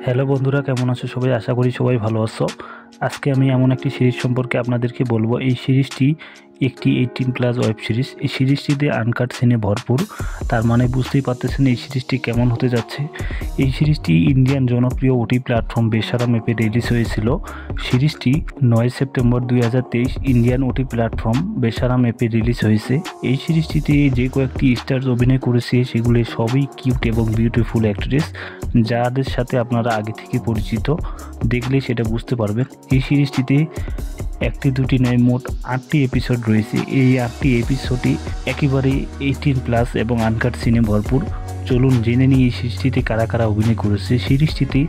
Hello বন্ধুরা, কেমন আছো সবাই? আশা করি সবাই ভালো আছো। আজকে আমি এমন একটি সিরিজ সম্পর্কে আপনাদেরকে বলবো। এই সিরিজটি একটি 18+ ওয়েব সিরিজ। এই সিরিজটিতে আনকাট সিনে ভরপুর। তার মানে বুঝতেই পারতেছেন এই সিরিজটি কেমন হতে যাচ্ছে। এই সিরিজটি ইন্ডিয়ান জনপ্রিয় ওটি প্ল্যাটফর্ম বেসারাম অ্যাপে রিলিজ হয়েছিল। সিরিজটি 9 সেপ্টেম্বর 2023 ইন্ডিয়ান ওটি প্ল্যাটফর্ম বেসারাম অ্যাপে রিলিজ হয়েছে। এই সিরিজটিতে যে কয়েকটি স্টার্স অভিনয় করেছে সেগুলি সবই কিউট এবং বিউটিফুল অ্যাক্ট্রেস, যাদের সাথে আপনারা আগে থেকে পরিচিত। দেখলে সেটা বুঝতে পারবেন। এই সিরিজটিতে একটি দুটি নয়, মোট 8টি এপিসোড রয়েছে। এই 8টি এপিসোডই একেবারে 18+ এবং আনকাট সিনে ভরপুর। চলুন জেনে নিই এই সিরিজটিতে কারা কারা অভিনয় করেছে। সিরিজটিতে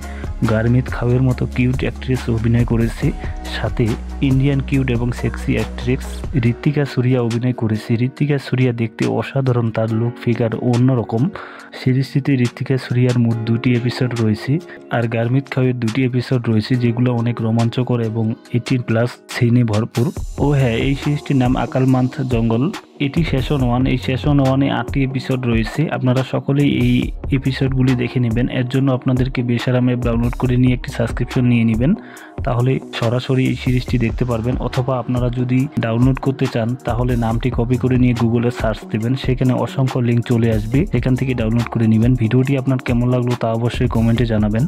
গারমিত খাওয়ের মতো কিউট অ্যাক্ট্রেস অভিনয় করেছে, সাথে ইন্ডিয়ান কিউট এবং সেক্সি অ্যাক্ট্রেস ঋত্বিকা সুরিয়া অভিনয় করেছে। ঋত্বিকা সুরিয়া দেখতে অসাধারণ, তার লুক ফিগার অন্যরকম। সিরিজটিতে ঋত্বিকা সুরিয়ার মোট 2টি এপিসোড রয়েছে, আর গারমিত খাওয়ের 2টি এপিসোড রয়েছে, যেগুলো অনেক রোমাঞ্চকর এবং 18+ সিনে ভরপুর। ও হ্যাঁ, এই সিরিজটির নাম আকাল মান্থ জঙ্গল। এটি সেশন 1। এই সেশন 1-এ 8টি এপিসোড রয়েছে। আপনারা সকলেই এই এপিসোডগুলি দেখে নেবেন। এর জন্য আপনাদেরকে বেসারাম অ্যাপ ডাউনলোড করে নিয়ে একটি সাবস্ক্রিপশন নিয়ে নেবেন, তাহলে সরাসরি এই সিরিজটি দেখতে পারবেন। অথবা আপনারা যদি ডাউনলোড করতে চান তাহলে নামটি কপি করে নিয়ে গুগলে সার্চ দেবেন, সেখানে অসংখ্য লিঙ্ক চলে আসবে, এখান থেকে ডাউনলোড করে নেবেন। ভিডিওটি আপনার কেমন লাগলো তা অবশ্যই কমেন্টে জানাবেন।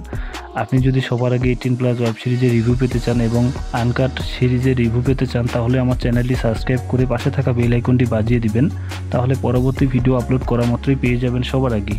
আপনি যদি সবার আগে 18+ ওয়েব সিরিজের রিভিউ পেতে চান এবং আনকাট সিরিজের রিভিউ পেতে চান, তাহলে আমার চ্যানেলটি সাবস্ক্রাইব করে পাশে থাকা বেল আইকনটি বাজিয়ে দিবেন, তাহলে পরবর্তী ভিডিও আপলোড করা মাত্রই পেয়ে যাবেন সবার আগে।